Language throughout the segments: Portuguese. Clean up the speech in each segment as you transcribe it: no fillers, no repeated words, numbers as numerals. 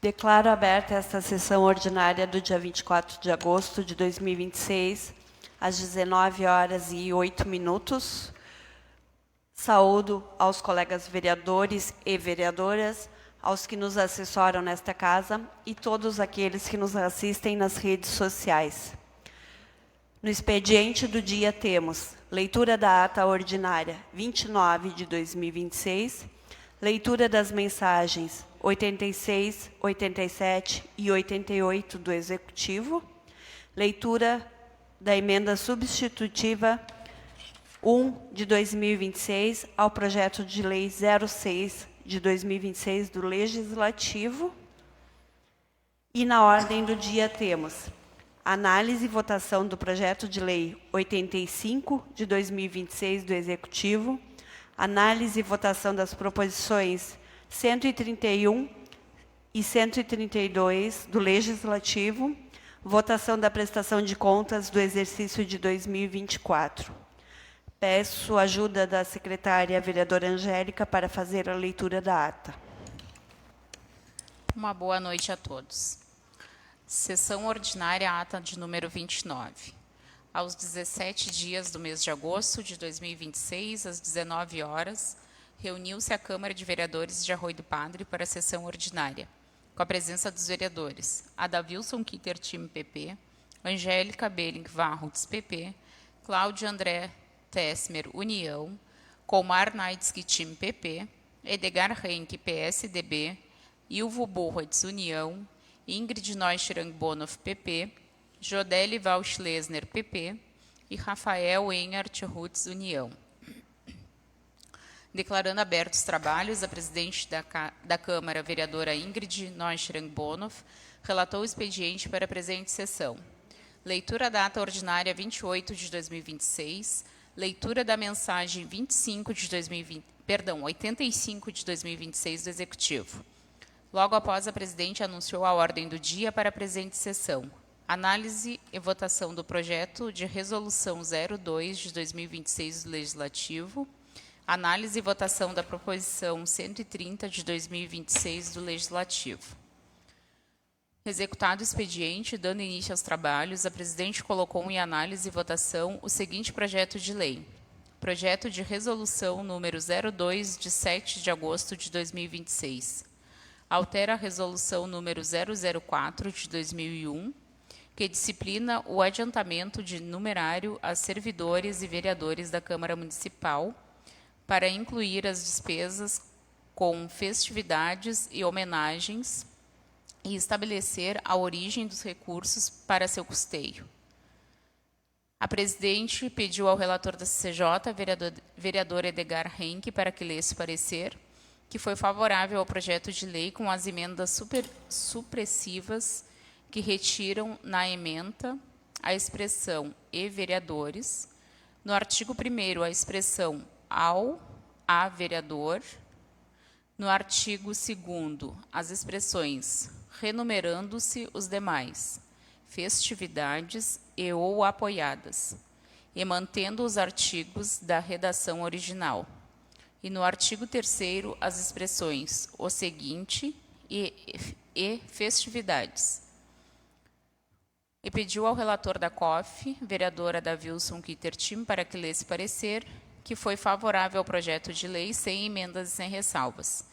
Declaro aberta esta sessão ordinária do dia 24 de agosto de 2026, às 19h08. Saúdo aos colegas vereadores e vereadoras, aos que nos assessoram nesta casa e todos aqueles que nos assistem nas redes sociais. No expediente do dia temos leitura da ata ordinária 29 de 2026, leitura das mensagens 86, 87 e 88 do Executivo, leitura da emenda substitutiva 1 de 2026 ao projeto de lei 06 de 2026 do Legislativo. E na ordem do dia temos análise e votação do projeto de lei 85 de 2026 do Executivo, análise e votação das proposições 131 e 132 do Legislativo, votação da prestação de contas do exercício de 2024. Peço a ajuda da secretária vereadora Angélica para fazer a leitura da ata. Uma boa noite a todos. Sessão ordinária, ata de número 29. Aos 17 dias do mês de agosto de 2026, às 19 horas, reuniu-se a Câmara de Vereadores de Arroio do Padre para a sessão ordinária, com a presença dos vereadores Adavilson Kitter, time PP, Angélica Belling Varruts, PP, Cláudio André Tesmer, União, Colmar Naitsky, time PP, Edgar Henke, PSDB, Ilvo Borrets, União, Ingrid Neuschrang Bonoff, PP, Jodeli Valschlesner, PP, e Rafael Enhart Rutz, União. Declarando abertos os trabalhos, a presidente da Câmara, a vereadora Ingrid Neuschrang Bonoff, relatou o expediente para a presente sessão. Leitura da ata ordinária 28 de 2026, leitura da mensagem 85 de 2026 do Executivo. Logo após, a presidente anunciou a ordem do dia para a presente sessão. Análise e votação do projeto de resolução 02 de 2026 do Legislativo. Análise e votação da proposição 130 de 2026 do Legislativo. Executado o expediente, dando início aos trabalhos, a presidente colocou em análise e votação o seguinte projeto de lei. Projeto de resolução número 02 de 7 de agosto de 2026. Altera a resolução número 004 de 2001, que disciplina o adiantamento de numerário a servidores e vereadores da Câmara Municipal, para incluir as despesas com festividades e homenagens e estabelecer a origem dos recursos para seu custeio. A presidente pediu ao relator da CCJ, vereador Edgar Henke, para que lesse o parecer, que foi favorável ao projeto de lei com as emendas supressivas que retiram na ementa a expressão "e vereadores", no artigo 1º a expressão a vereador, no artigo 2º as expressões renumerando-se os demais, festividades e ou apoiadas, e mantendo os artigos da redação original. E no artigo 3º as expressões o seguinte e festividades. E pediu ao relator da COF, vereadora Adavilson Kitter, time, para que lesse parecer, que foi favorável ao projeto de lei, sem emendas e sem ressalvas.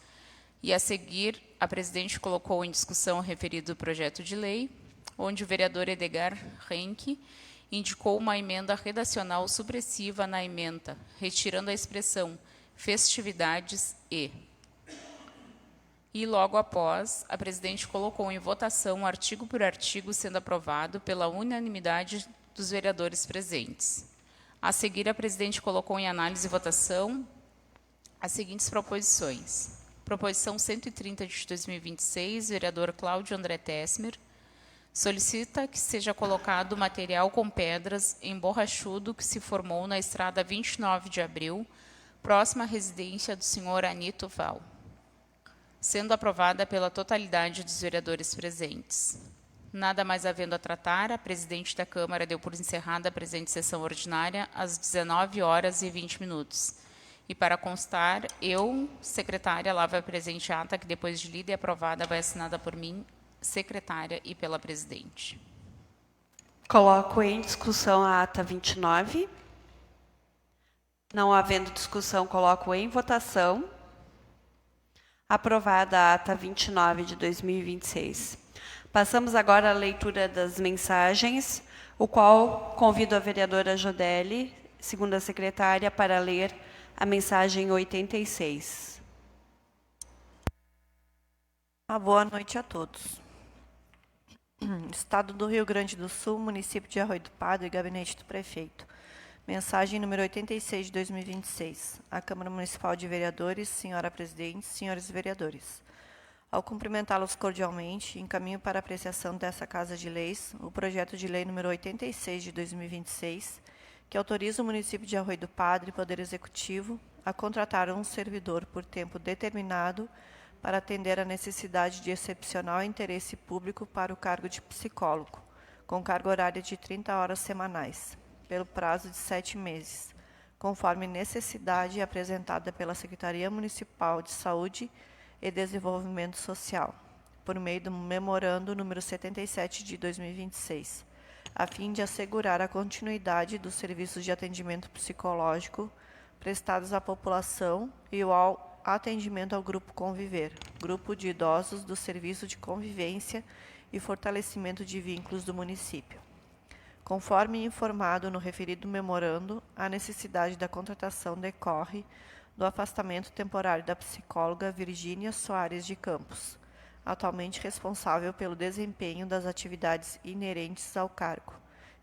E a seguir, a presidente colocou em discussão o referido projeto de lei, onde o vereador Edgar Henke indicou uma emenda redacional supressiva na ementa, retirando a expressão festividades e logo após, a presidente colocou em votação, artigo por artigo, sendo aprovado pela unanimidade dos vereadores presentes. A seguir, a presidente colocou em análise e votação as seguintes proposições. Proposição 130 de 2026, vereador Cláudio André Tesmer, solicita que seja colocado material com pedras em borrachudo que se formou na estrada 29 de abril, próxima à residência do senhor Anito Val, sendo aprovada pela totalidade dos vereadores presentes. Nada mais havendo a tratar, a presidente da Câmara deu por encerrada a presente sessão ordinária às 19h20, E para constar, eu, secretária, lavo a presente ata, que depois de lida e aprovada vai assinada por mim, secretária, e pela presidente. Coloco em discussão a ata 29. Não havendo discussão, coloco em votação. Aprovada a ata 29 de 2026. Passamos agora à leitura das mensagens, o qual convido a vereadora Jodelli, segunda secretária, para ler a mensagem 86. Boa noite a todos. Estado do Rio Grande do Sul, município de Arroio do Padre, gabinete do prefeito. Mensagem número 86 de 2026. À Câmara Municipal de Vereadores, senhora presidente, senhores vereadores. Ao cumprimentá-los cordialmente, encaminho para apreciação dessa Casa de Leis o projeto de lei número 86 de 2026, que autoriza o município de Arroio do Padre, Poder Executivo, a contratar um servidor por tempo determinado para atender à necessidade de excepcional interesse público para o cargo de psicólogo, com carga horária de 30 horas semanais, pelo prazo de 7 meses, conforme necessidade apresentada pela Secretaria Municipal de Saúde e Desenvolvimento Social, por meio do memorando número 77 de 2026, a fim de assegurar a continuidade dos serviços de atendimento psicológico prestados à população e o atendimento ao Grupo Conviver, grupo de idosos do Serviço de Convivência e Fortalecimento de Vínculos do município. Conforme informado no referido memorando, a necessidade da contratação decorre do afastamento temporário da psicóloga Virgínia Soares de Campos, atualmente responsável pelo desempenho das atividades inerentes ao cargo,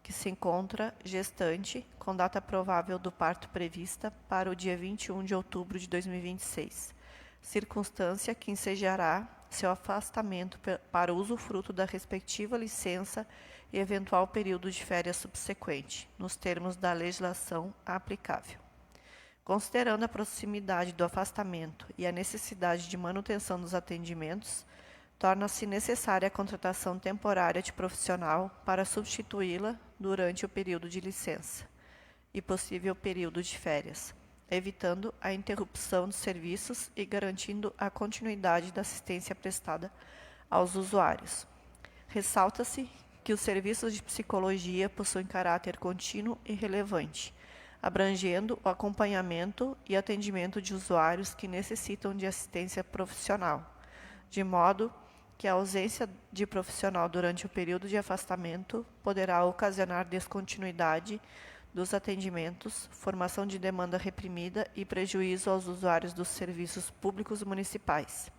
que se encontra gestante, com data provável do parto prevista para o dia 21 de outubro de 2026, circunstância que ensejará seu afastamento para usufruto da respectiva licença e eventual período de férias subsequente, nos termos da legislação aplicável. Considerando a proximidade do afastamento e a necessidade de manutenção dos atendimentos, torna-se necessária a contratação temporária de profissional para substituí-la durante o período de licença e possível período de férias, evitando a interrupção dos serviços e garantindo a continuidade da assistência prestada aos usuários. Ressalta-se que os serviços de psicologia possuem caráter contínuo e relevante, abrangendo o acompanhamento e atendimento de usuários que necessitam de assistência profissional, de modo que a ausência de profissional durante o período de afastamento poderá ocasionar descontinuidade dos atendimentos, formação de demanda reprimida e prejuízo aos usuários dos serviços públicos municipais.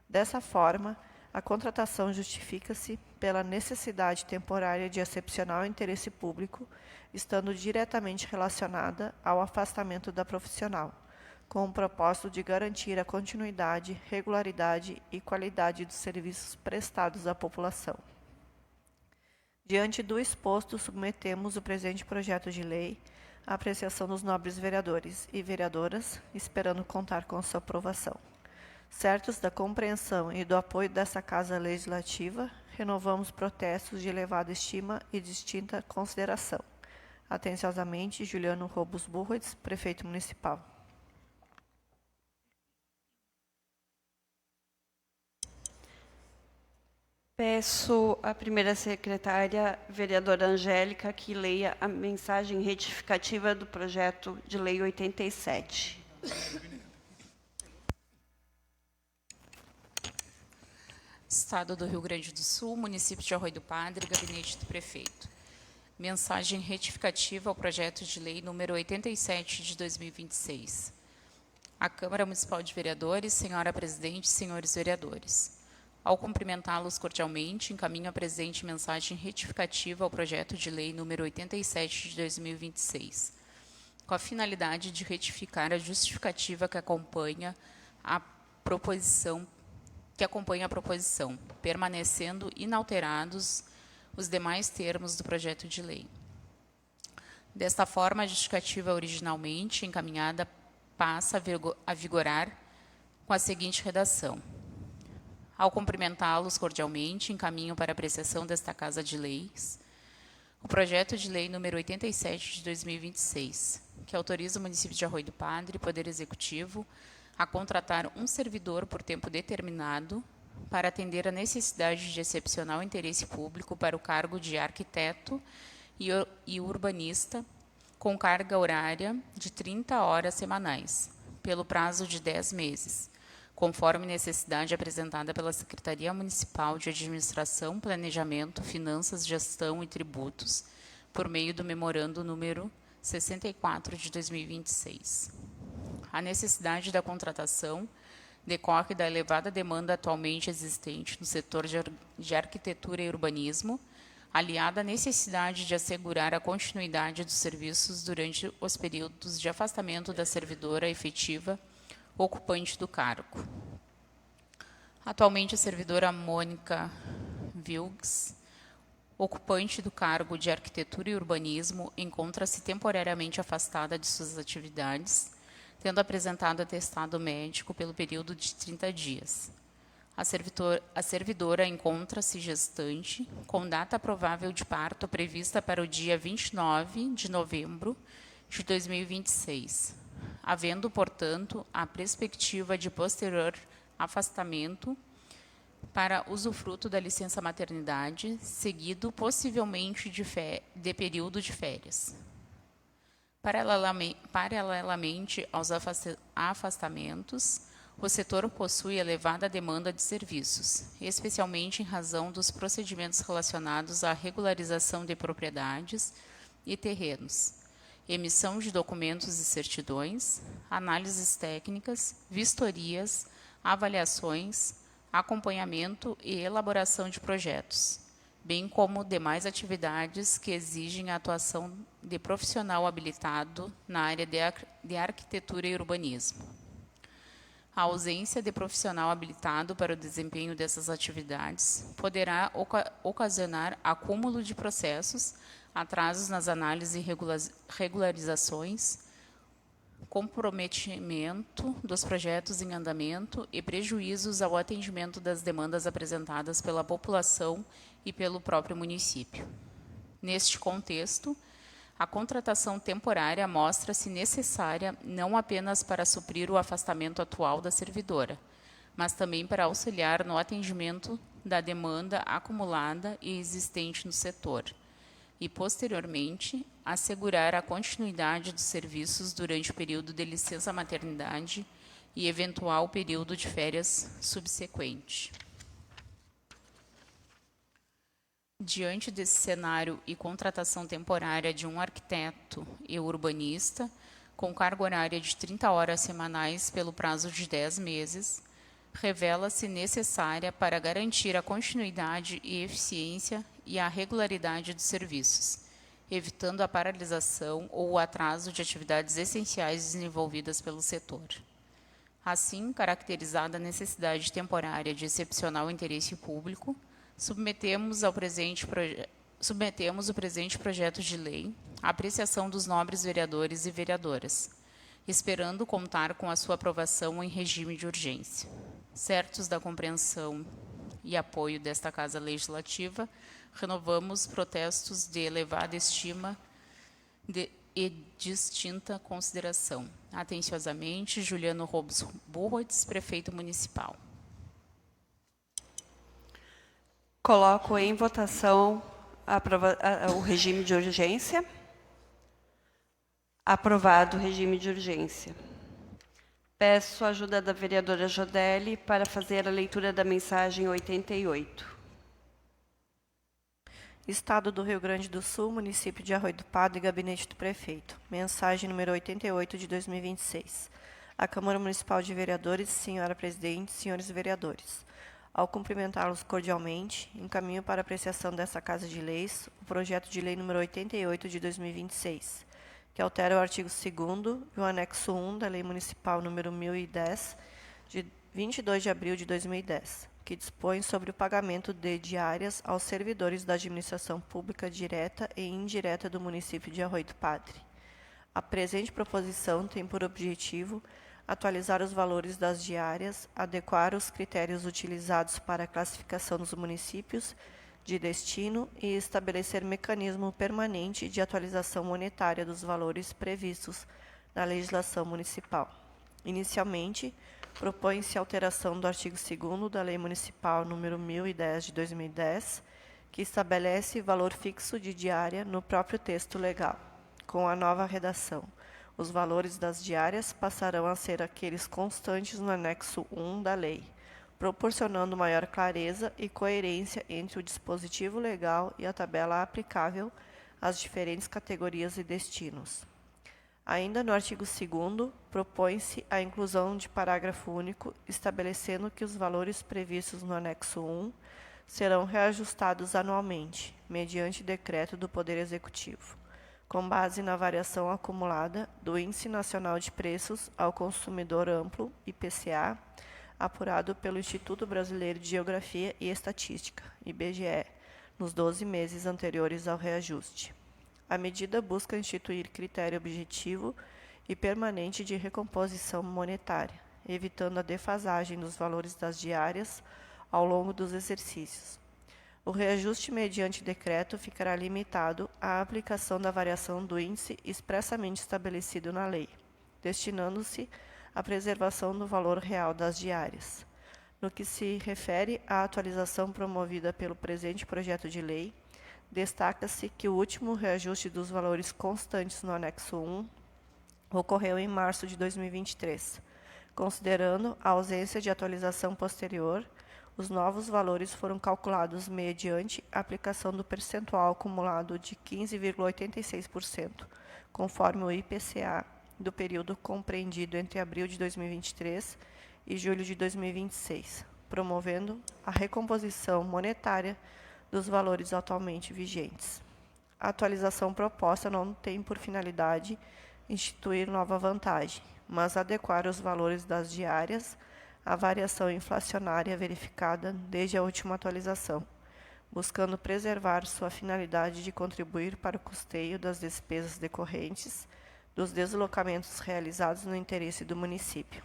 Dessa forma, a contratação justifica-se pela necessidade temporária de excepcional interesse público, estando diretamente relacionada ao afastamento da profissional, com o propósito de garantir a continuidade, regularidade e qualidade dos serviços prestados à população. Diante do exposto, submetemos o presente projeto de lei à apreciação dos nobres vereadores e vereadoras, esperando contar com sua aprovação. Certos da compreensão e do apoio dessa Casa Legislativa, renovamos protestos de elevada estima e distinta consideração. Atenciosamente, Juliano Robos Burritz, Prefeito Municipal. Peço à primeira secretária, vereadora Angélica, que leia a mensagem retificativa do projeto de lei 87. Estado do Rio Grande do Sul, município de Arroio do Padre, gabinete do prefeito. Mensagem retificativa ao projeto de lei número 87 de 2026. À Câmara Municipal de Vereadores, senhora presidente, senhores vereadores. Ao cumprimentá-los cordialmente, encaminho a presente mensagem retificativa ao projeto de lei número 87 de 2026, com a finalidade de retificar a justificativa que acompanha a proposição, permanecendo inalterados os demais termos do projeto de lei. Desta forma, a justificativa originalmente encaminhada passa a vigorar com a seguinte redação. Ao cumprimentá-los cordialmente, encaminho para apreciação desta Casa de Leis O projeto de lei número 87 de 2026, que autoriza o município de Arroio do Padre, Poder Executivo, a contratar um servidor por tempo determinado para atender a necessidade de excepcional interesse público para o cargo de arquiteto e urbanista, com carga horária de 30 horas semanais, pelo prazo de 10 meses, conforme necessidade apresentada pela Secretaria Municipal de Administração, Planejamento, Finanças, Gestão e Tributos, por meio do memorando número 64 de 2026. A necessidade da contratação decorre da elevada demanda atualmente existente no setor de arquitetura e urbanismo, aliada à necessidade de assegurar a continuidade dos serviços durante os períodos de afastamento da servidora efetiva ocupante do cargo. Atualmente, a servidora Mônica Wilkes, ocupante do cargo de arquitetura e urbanismo, encontra-se temporariamente afastada de suas atividades, tendo apresentado atestado médico pelo período de 30 dias. A servidora encontra-se gestante, com data provável de parto prevista para o dia 29 de novembro de 2026, havendo, portanto, a perspectiva de posterior afastamento para usufruto da licença maternidade, seguido possivelmente de período de férias. Paralelamente aos afastamentos, o setor possui elevada demanda de serviços, especialmente em razão dos procedimentos relacionados à regularização de propriedades e terrenos, emissão de documentos e certidões, análises técnicas, vistorias, avaliações, acompanhamento e elaboração de projetos, bem como demais atividades que exigem a atuação de profissional habilitado na área de arquitetura e urbanismo. A ausência de profissional habilitado para o desempenho dessas atividades poderá ocasionar acúmulo de processos, atrasos nas análises e regularizações, comprometimento dos projetos em andamento e prejuízos ao atendimento das demandas apresentadas pela população e pelo próprio município. Neste contexto, a contratação temporária mostra-se necessária não apenas para suprir o afastamento atual da servidora, mas também para auxiliar no atendimento da demanda acumulada e existente no setor, e, posteriormente, assegurar a continuidade dos serviços durante o período de licença maternidade e eventual período de férias subsequente. Diante desse cenário e contratação temporária de um arquiteto e urbanista, com carga horária de 30 horas semanais pelo prazo de 10 meses, revela-se necessária para garantir a continuidade e eficiência e a regularidade dos serviços, evitando a paralisação ou o atraso de atividades essenciais desenvolvidas pelo setor. Assim, caracterizada a necessidade temporária de excepcional interesse público, submetemos o presente projeto de lei à apreciação dos nobres vereadores e vereadoras, esperando contar com a sua aprovação em regime de urgência. Certos da compreensão e apoio desta Casa Legislativa, renovamos protestos de elevada estima e distinta consideração. Atenciosamente, Juliano Robes Burrodes, Prefeito Municipal. Coloco em votação o regime de urgência. Aprovado o regime de urgência. Peço a ajuda da vereadora Jodelli para fazer a leitura da mensagem 88. Estado do Rio Grande do Sul, município de Arroio do Padre e gabinete do prefeito. Mensagem número 88 de 2026. A Câmara Municipal de Vereadores, senhora presidente, senhores vereadores. Ao cumprimentá-los cordialmente, encaminho para apreciação dessa Casa de Leis o projeto de lei número 88 de 2026, que altera o artigo 2º e o anexo 1 da Lei Municipal número 1010, de 22 de abril de 2010, que dispõe sobre o pagamento de diárias aos servidores da administração pública direta e indireta do município de Arroio do Padre. A presente proposição tem por objetivo atualizar os valores das diárias, adequar os critérios utilizados para a classificação dos municípios, de destino e estabelecer mecanismo permanente de atualização monetária dos valores previstos na legislação municipal. Inicialmente, propõe-se alteração do artigo 2º da Lei Municipal número 1010 de 2010, que estabelece valor fixo de diária no próprio texto legal. Com a nova redação, os valores das diárias passarão a ser aqueles constantes no anexo 1 da lei, proporcionando maior clareza e coerência entre o dispositivo legal e a tabela aplicável às diferentes categorias e destinos. Ainda no artigo 2º, propõe-se a inclusão de parágrafo único estabelecendo que os valores previstos no anexo 1 serão reajustados anualmente, mediante decreto do Poder Executivo, com base na variação acumulada do Índice Nacional de Preços ao Consumidor Amplo, IPCA, apurado pelo Instituto Brasileiro de Geografia e Estatística, IBGE, nos 12 meses anteriores ao reajuste. A medida busca instituir critério objetivo e permanente de recomposição monetária, evitando a defasagem dos valores das diárias ao longo dos exercícios. O reajuste mediante decreto ficará limitado à aplicação da variação do índice expressamente estabelecido na lei, destinando-se à preservação do valor real das diárias. No que se refere à atualização promovida pelo presente projeto de lei, destaca-se que o último reajuste dos valores constantes no anexo 1 ocorreu em março de 2023. Considerando a ausência de atualização posterior, os novos valores foram calculados mediante a aplicação do percentual acumulado de 15,86%, conforme o IPCA, do período compreendido entre abril de 2023 e julho de 2026, promovendo a recomposição monetária dos valores atualmente vigentes. A atualização proposta não tem por finalidade instituir nova vantagem, mas adequar os valores das diárias à variação inflacionária verificada desde a última atualização, buscando preservar sua finalidade de contribuir para o custeio das despesas decorrentes dos deslocamentos realizados no interesse do município.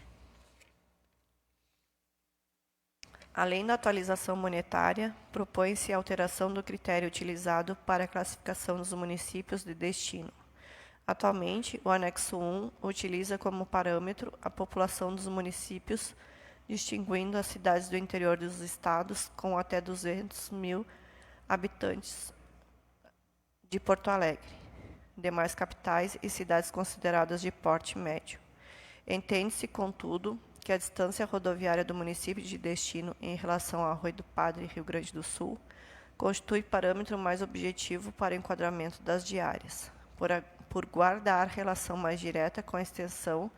Além da atualização monetária, propõe-se a alteração do critério utilizado para a classificação dos municípios de destino. Atualmente, o anexo 1 utiliza como parâmetro a população dos municípios, distinguindo as cidades do interior dos estados com até 200 mil habitantes de Porto Alegre, demais capitais e cidades consideradas de porte médio. Entende-se, contudo, que a distância rodoviária do município de destino em relação ao Arroio do Padre, Rio Grande do Sul, constitui parâmetro mais objetivo para o enquadramento das diárias, por guardar relação mais direta com a extensão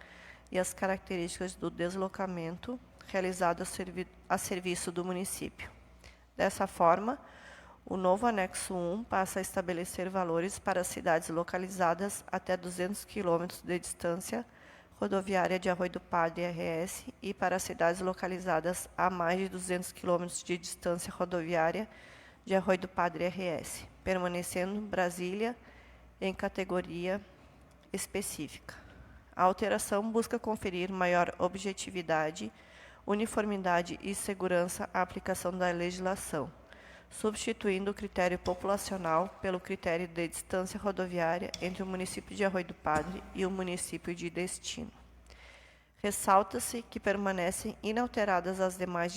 e as características do deslocamento realizado a serviço do município. Dessa forma, o novo anexo 1 passa a estabelecer valores para cidades localizadas até 200 km de distância rodoviária de Arroio do Padre RS e para cidades localizadas a mais de 200 km de distância rodoviária de Arroio do Padre RS, permanecendo Brasília em categoria específica. A alteração busca conferir maior objetividade, uniformidade e segurança à aplicação da legislação, substituindo o critério populacional pelo critério de distância rodoviária entre o município de Arroio do Padre e o município de destino. Ressalta-se que permanecem inalteradas as demais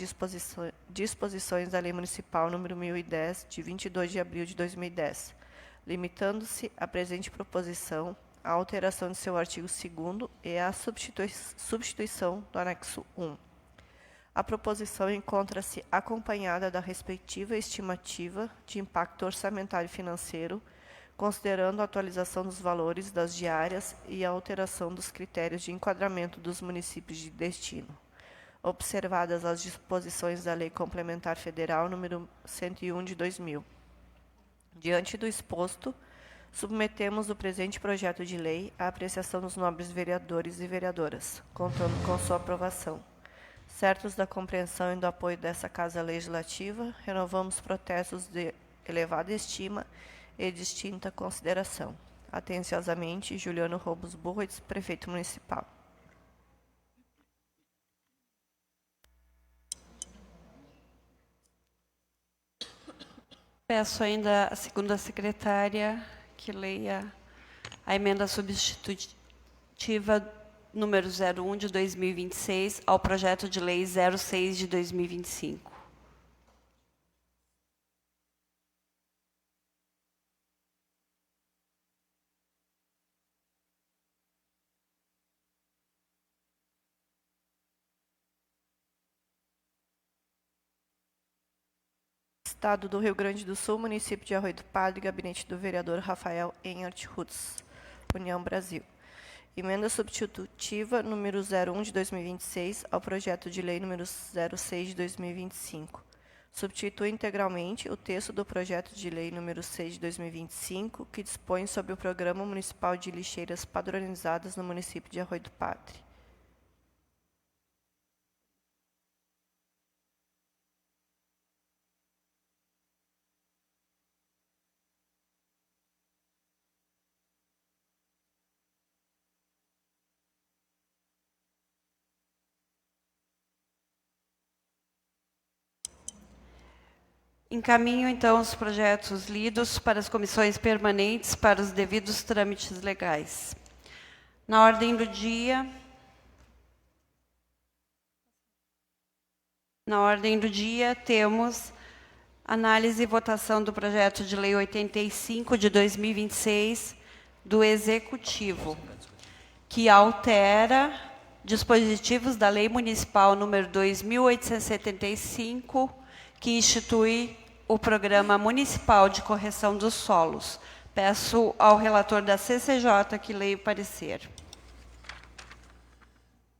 disposições da Lei Municipal número 1010, de 22 de abril de 2010, limitando-se a presente proposição à alteração de seu artigo 2º e à substituição do anexo 1. A proposição encontra-se acompanhada da respectiva estimativa de impacto orçamentário e financeiro, considerando a atualização dos valores das diárias e a alteração dos critérios de enquadramento dos municípios de destino, observadas as disposições da Lei Complementar Federal número 101 de 2000. Diante do exposto, submetemos o presente projeto de lei à apreciação dos nobres vereadores e vereadoras, contando com sua aprovação. Certos da compreensão e do apoio dessa Casa Legislativa, renovamos protestos de elevada estima e distinta consideração. Atenciosamente, Juliano Robos Burritz, Prefeito Municipal. Peço ainda à segunda secretária que leia a emenda substitutiva número 01 de 2026 ao projeto de lei 06 de 2025. Estado do Rio Grande do Sul, município de Arroio do Padre, gabinete do vereador Rafael Enhart Rutz, União Brasil. Emenda substitutiva número 01 de 2026 ao projeto de lei número 06 de 2025. Substitui integralmente o texto do projeto de lei número 6 de 2025, que dispõe sobre o Programa Municipal de Lixeiras Padronizadas no município de Arroio do Padre. Encaminho, então, os projetos lidos para as comissões permanentes para os devidos trâmites legais. Na ordem do dia... temos análise e votação do projeto de lei 85 de 2026 do Executivo, que altera dispositivos da Lei Municipal número 2.875, que institui o Programa Municipal de Correção dos Solos. Peço ao relator da CCJ que leia o parecer.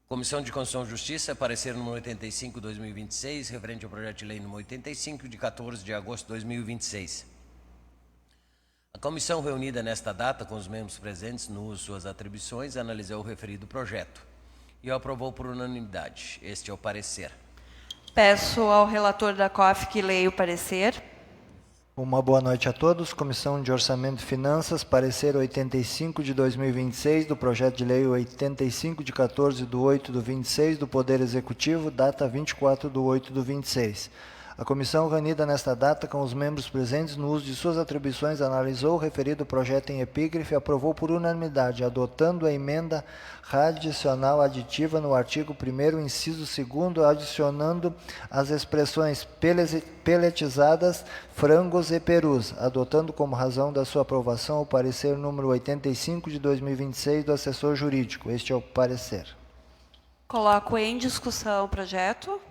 Comissão de Constituição e Justiça, parecer número 85, 2026, referente ao projeto de lei número 85, de 14 de agosto de 2026. A comissão reunida nesta data, com os membros presentes no uso de suas atribuições, analisou o referido projeto e o aprovou por unanimidade. Este é o parecer. Peço ao relator da COF que leia o parecer. Uma boa noite a todos. Comissão de Orçamento e Finanças, parecer 85 de 2026 do projeto de lei 85 de 14 de 8 do 26 do Poder Executivo, data 24 de 8 do 26. A comissão reunida nesta data, com os membros presentes no uso de suas atribuições, analisou o referido projeto em epígrafe e aprovou por unanimidade, adotando a emenda radicional aditiva no artigo 1º, inciso 2º, adicionando as expressões peletizadas, frangos e perus, adotando como razão da sua aprovação o parecer número 85 de 2026 do assessor jurídico. Este é o parecer. Coloco em discussão o projeto.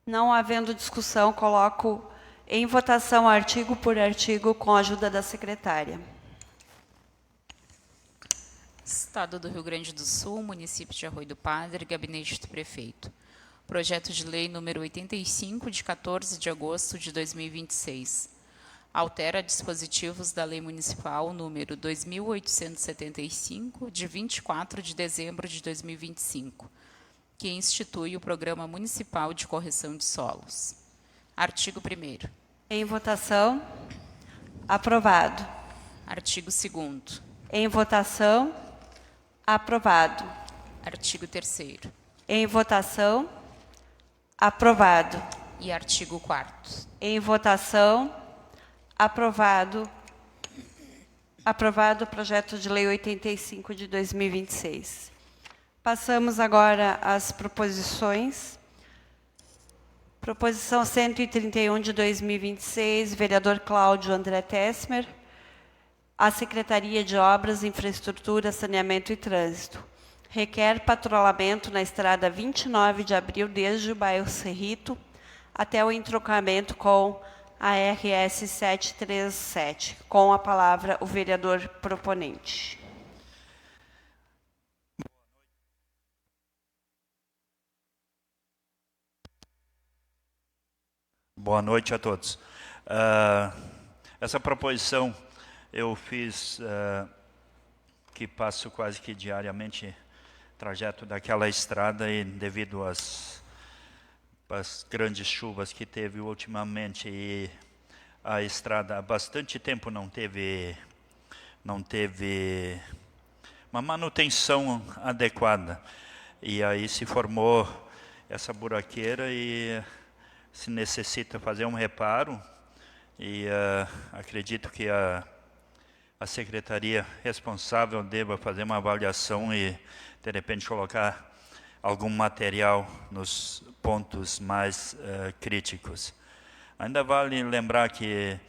Não havendo discussão, coloco em votação artigo por artigo com a ajuda da secretária. Estado do Rio Grande do Sul, município de Arroio do Padre, gabinete do prefeito. Projeto de lei número 85, de 14 de agosto de 2026. Altera dispositivos da Lei Municipal número 2.875, de 24 de dezembro de 2025, que institui o Programa Municipal de Correção de Solos. Artigo 1º. Em votação. Aprovado. Artigo 2º. Em votação. Aprovado. Artigo 3º. Em votação. Aprovado. E artigo 4º. Em votação. Aprovado. Aprovado o projeto de lei 85 de 2026. Passamos agora às proposições. Proposição 131 de 2026, vereador Cláudio André Tessmer, a Secretaria de Obras, Infraestrutura, Saneamento e Trânsito. Requer patrulhamento na estrada 29 de abril, desde o bairro Cerrito até o entroncamento com a RS 737. Com a palavra, o vereador proponente. Boa noite a todos. Essa proposição eu fiz, que passo quase que diariamente trajeto daquela estrada e devido às grandes chuvas que teve ultimamente e a estrada há bastante tempo não teve uma manutenção adequada. E aí se formou essa buraqueira e se necessita fazer um reparo e acredito que a secretaria responsável deva fazer uma avaliação e, de repente, colocar algum material nos pontos mais críticos. Ainda vale lembrar que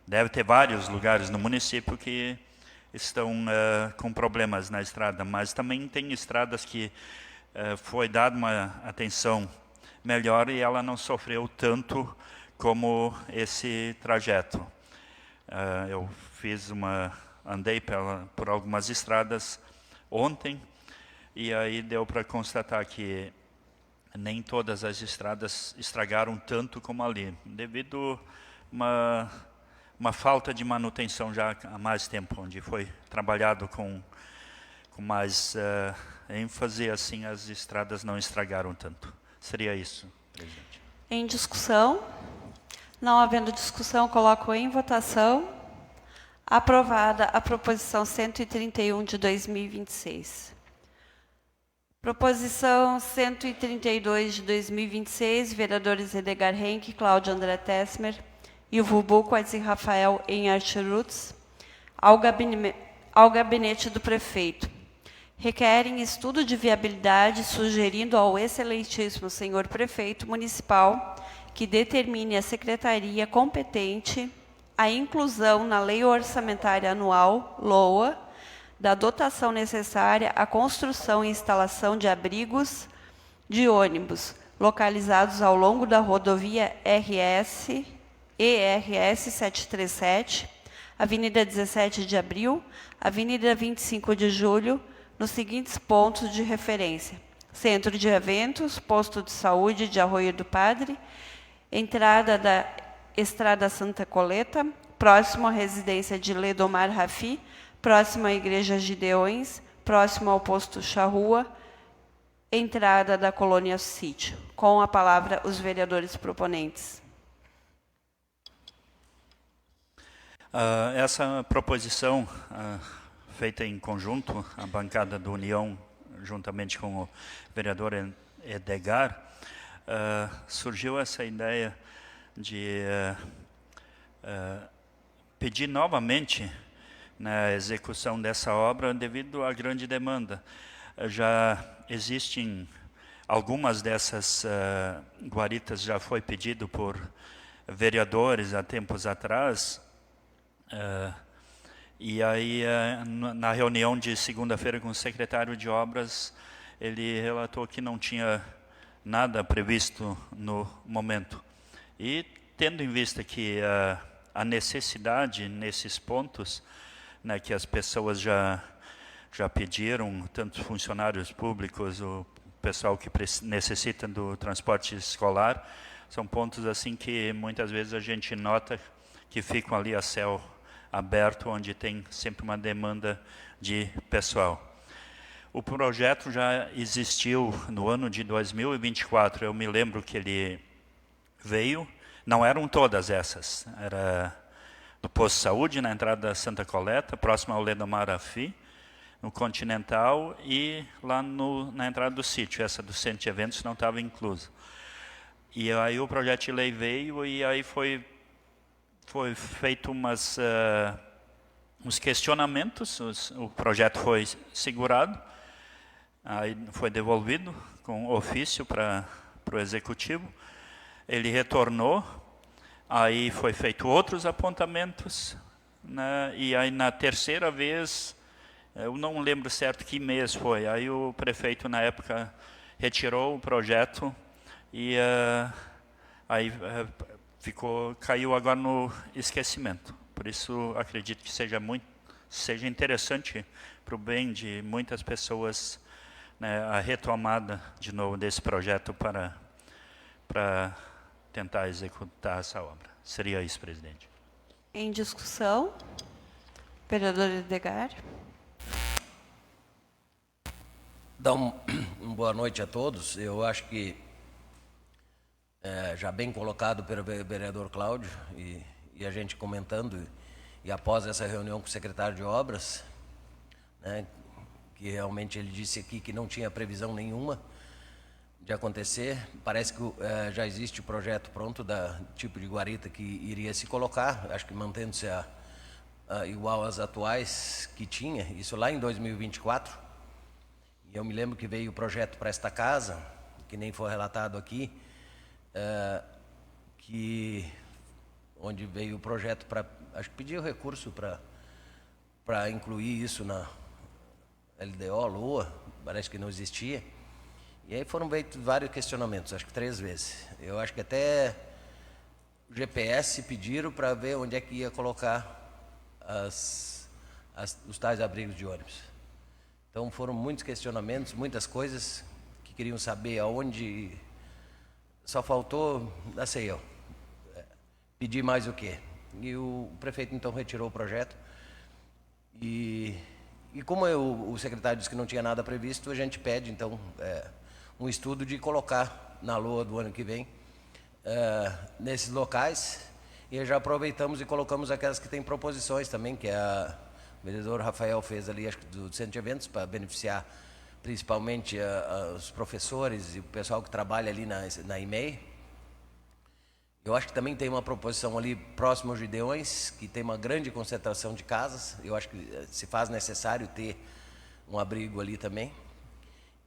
deve ter vários lugares no município que estão com problemas na estrada, mas também tem estradas que foi dada uma atenção melhor e ela não sofreu tanto como esse trajeto. Eu andei por algumas estradas ontem e aí deu para constatar que nem todas as estradas estragaram tanto como ali, devido a uma falta de manutenção já há mais tempo, onde foi trabalhado com mais ênfase, assim as estradas não estragaram tanto. Seria isso, presidente. Em discussão? Não havendo discussão, coloco em votação. Aprovada a proposição 131 de 2026. Proposição 132 de 2026, vereadores Edgar Henke, Cláudio André Tessmer, Ivo Buchwitz e Rafael Enarcherutz, ao gabinete do prefeito. Requerem estudo de viabilidade, sugerindo ao excelentíssimo senhor prefeito municipal que determine a secretaria competente a inclusão na Lei Orçamentária Anual, LOA, da dotação necessária à construção e instalação de abrigos de ônibus localizados ao longo da rodovia ERS 737, Avenida 17 de Abril, Avenida 25 de Julho, nos seguintes pontos de referência: Centro de Eventos, Posto de Saúde de Arroio do Padre, entrada da Estrada Santa Coleta, próximo à residência de Ledomar Rafi, próximo à Igreja Gideões, próximo ao Posto Charrua, entrada da Colônia Sítio. Com a palavra, os vereadores proponentes. Essa proposição, feita em conjunto, a bancada do União, juntamente com o vereador Edgar, surgiu essa ideia de pedir novamente na execução dessa obra devido à grande demanda. Já existem algumas dessas guaritas, já foi pedido por vereadores há tempos atrás, e aí na reunião de segunda-feira com o secretário de obras, ele relatou que não tinha nada previsto no momento. E tendo em vista que a necessidade nesses pontos, né, que as pessoas já pediram, tanto funcionários públicos, o pessoal que necessita do transporte escolar, são pontos assim que muitas vezes a gente nota que ficam ali a céu aberto, onde tem sempre uma demanda de pessoal. O projeto já existiu no ano de 2024, eu me lembro que ele veio, não eram todas essas, era no Posto de Saúde, na entrada da Santa Coleta, próximo ao Ledomar Rafi, no Continental e lá na entrada do sítio, essa do Centro de Eventos não estava inclusa. E aí o projeto de lei veio e aí foi feito uns questionamentos, o projeto foi segurado, aí foi devolvido com ofício para o Executivo, ele retornou, aí foi feito outros apontamentos, né, e aí na terceira vez, eu não lembro certo que mês foi, aí o prefeito na época retirou o projeto e aí caiu agora no esquecimento. Por isso acredito que seja interessante para o bem de muitas pessoas, né, a retomada de novo desse projeto para tentar executar essa obra. Seria isso, presidente. Em discussão, vereador Edgar. Dá uma boa noite a todos. Eu acho que já bem colocado pelo vereador Cláudio e a gente comentando, e após essa reunião com o secretário de obras, né, que realmente ele disse aqui que não tinha previsão nenhuma, de acontecer. Parece que já existe o projeto pronto da tipo de guarita que iria se colocar, acho que mantendo-se igual às atuais que tinha, isso lá em 2024. E eu me lembro que veio o projeto para esta casa, que nem foi relatado aqui, onde veio o projeto para, acho que pediu recurso para incluir isso na LDO, LOA, parece que não existia. E aí foram feitos vários questionamentos, acho que 3 vezes. Eu acho que até o GPS pediram para ver onde é que ia colocar os tais abrigos de ônibus. Então foram muitos questionamentos, muitas coisas que queriam saber aonde. Só faltou, não sei eu, pedir mais o quê. E o prefeito então retirou o projeto. E como o secretário disse que não tinha nada previsto, a gente pede então um estudo de colocar na LOA do ano que vem nesses locais. E já aproveitamos e colocamos aquelas que têm proposições também, que o vereador Rafael fez ali, acho que do Centro de Eventos, para beneficiar principalmente os professores e o pessoal que trabalha ali na IMEI. Eu acho que também tem uma proposição ali próximo aos Gideões, que tem uma grande concentração de casas. Eu acho que se faz necessário ter um abrigo ali também.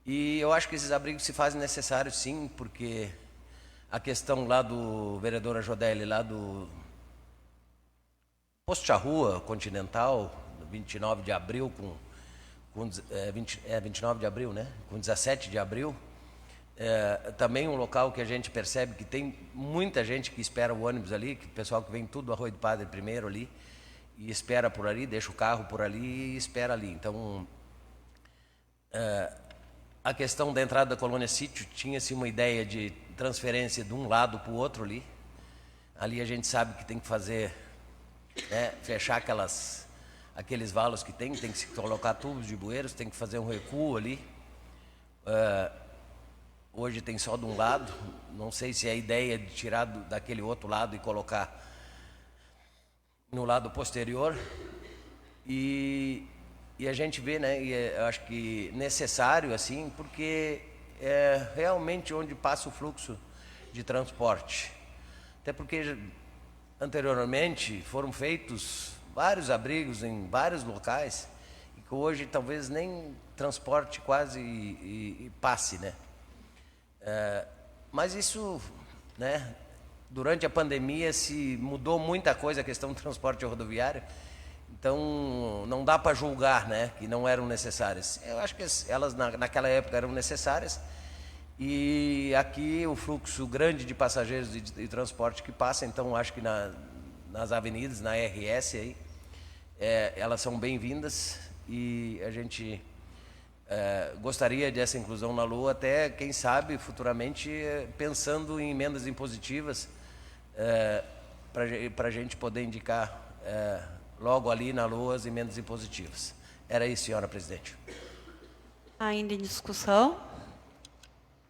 E eu acho que esses abrigos se fazem necessários sim, porque a questão lá do vereador Ajodelli, lá do Posto Charrua Continental, 29 de abril, 29 de abril, né? Com 17 de abril, também um local que a gente percebe que tem muita gente que espera o ônibus ali, que o pessoal que vem tudo do Arroio do Padre primeiro ali, e espera por ali, deixa o carro por ali e espera ali. Então, a questão da entrada da Colônia Sítio, tinha-se uma ideia de transferência de um lado para o outro ali. Ali a gente sabe que tem que fazer, fechar aqueles valos que tem que se colocar tubos de bueiros, tem que fazer um recuo ali. Hoje tem só de um lado, não sei se é a ideia de tirar daquele outro lado e colocar no lado posterior. E a gente vê, né, e eu acho que necessário assim, porque é realmente onde passa o fluxo de transporte. Até porque anteriormente foram feitos vários abrigos em vários locais e que hoje talvez nem transporte quase e passe, né? Mas isso, né, durante a pandemia se mudou muita coisa, a questão do transporte rodoviário. Então, não dá para julgar, né, que não eram necessárias. Eu acho que elas naquela época eram necessárias. E aqui o fluxo grande de passageiros de transporte que passa, então acho que nas avenidas, na RS aí, elas são bem-vindas e a gente gostaria dessa inclusão na LOA, até, quem sabe, futuramente, pensando em emendas impositivas, para a gente poder indicar logo ali na LOA as emendas impositivas. Era isso, senhora presidente. Ainda em discussão.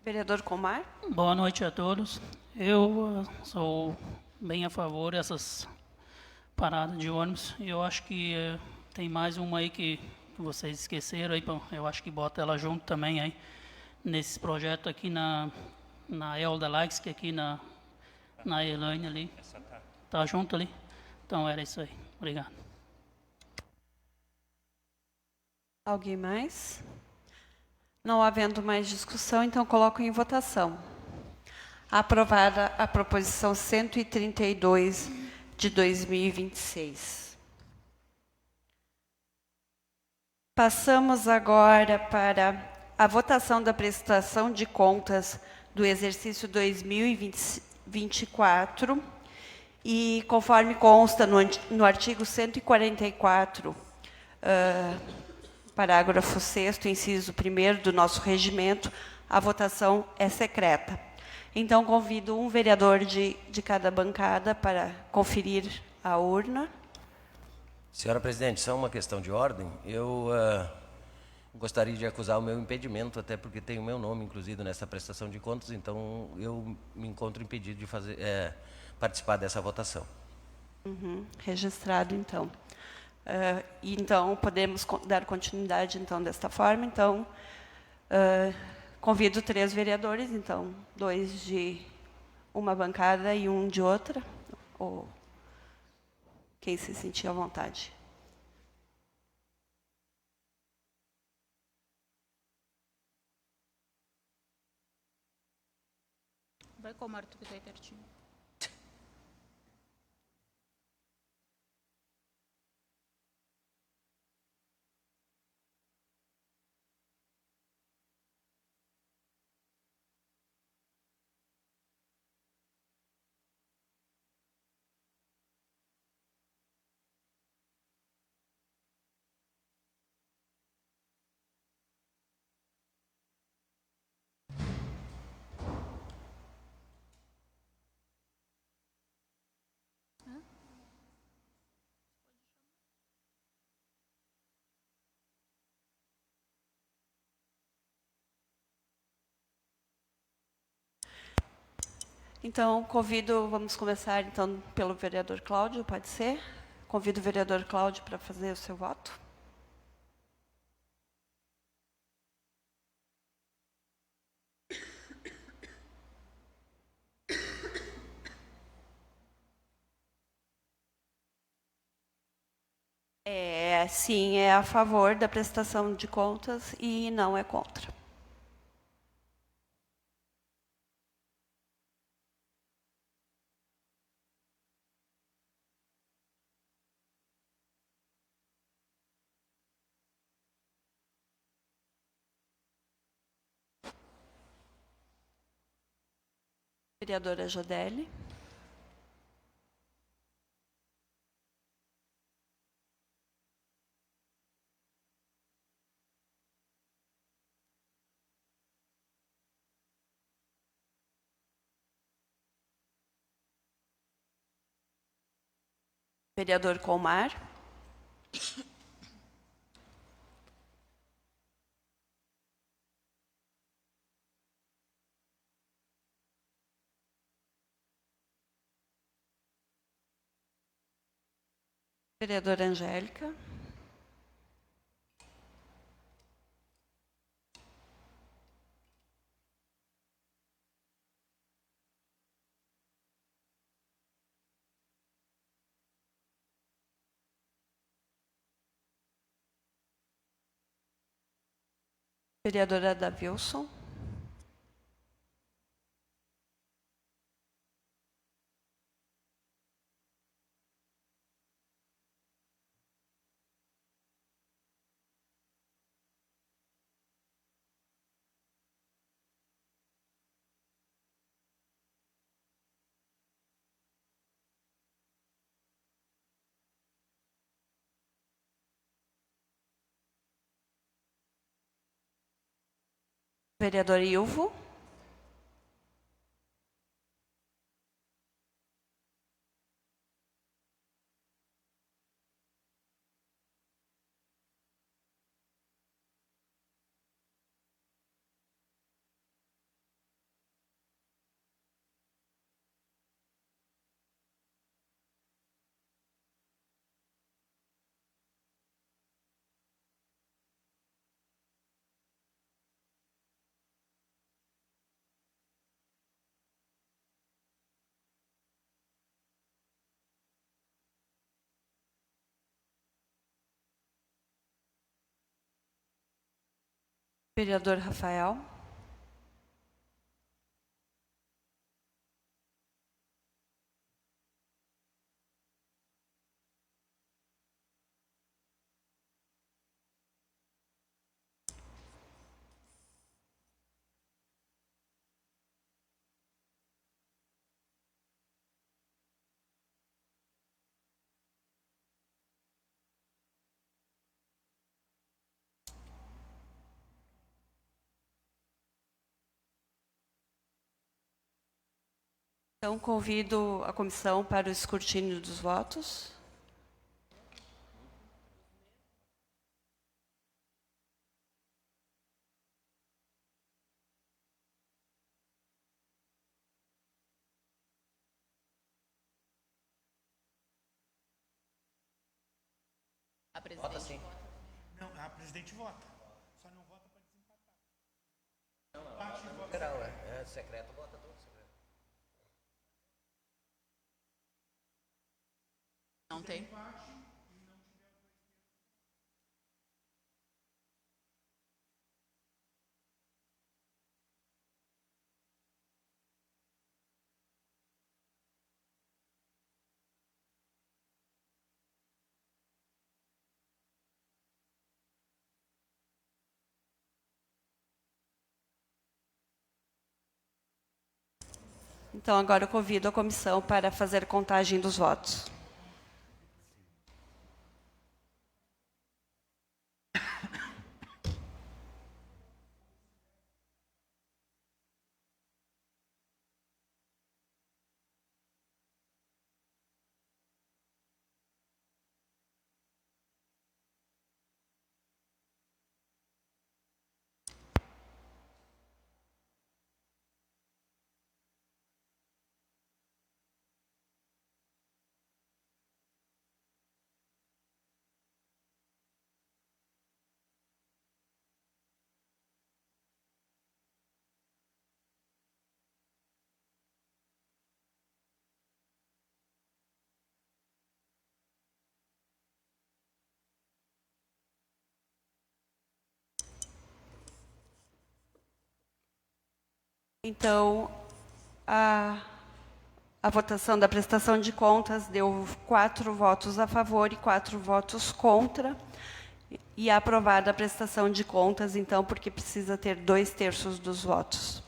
Vereador Comar. Boa noite a todos. Eu sou bem a favor dessas paradas de ônibus. Eu acho que tem mais uma aí que vocês esqueceram aí, eu acho que bota ela junto também aí nesse projeto aqui na Elda Likes, que aqui na Elaine ali. Tá junto ali? Então era isso aí. Obrigado. Alguém mais? Não havendo mais discussão, então coloco em votação. Aprovada a proposição 132 de 2026. Passamos agora para a votação da prestação de contas do exercício 2024 e, conforme consta no artigo 144, parágrafo 6º, inciso 1º do nosso regimento, a votação é secreta. Então, convido um vereador de cada bancada para conferir a urna. Senhora presidente, só uma questão de ordem. Eu gostaria de acusar o meu impedimento, até porque tem o meu nome incluído nessa prestação de contas, então eu me encontro impedido de participar dessa votação. Registrado, então. Então, podemos dar continuidade, então, desta forma. Então, Convido 3 vereadores, então, 2 de uma bancada e 1 de outra, ou quem se sentir à vontade. Vai com o Marto que tá aí pertinho. Então, vamos começar então pelo vereador Cláudio, pode ser? Convido o vereador Cláudio para fazer o seu voto. Sim, é a favor da prestação de contas e não é contra. Vereadora Jodelli. Vereador Colmar. Vereadora Angélica. Vereadora Davilson. Vereador Ilvo. Vereador Rafael. Então, convido a comissão para o escrutínio dos votos. A presidente Não, a presidente vota. Só não vota para desempatar. É secreto, bota tudo secreto. Não tem? Então, agora eu convido a comissão para fazer contagem dos votos. Então, a votação da prestação de contas deu 4 votos a favor e 4 votos contra. E é aprovada a prestação de contas, então, porque precisa ter 2/3 dos votos.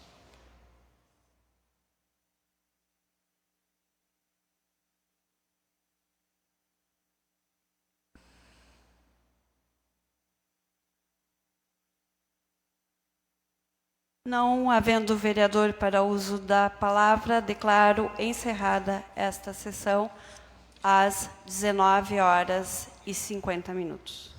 Não havendo vereador para uso da palavra, declaro encerrada esta sessão às 19h50.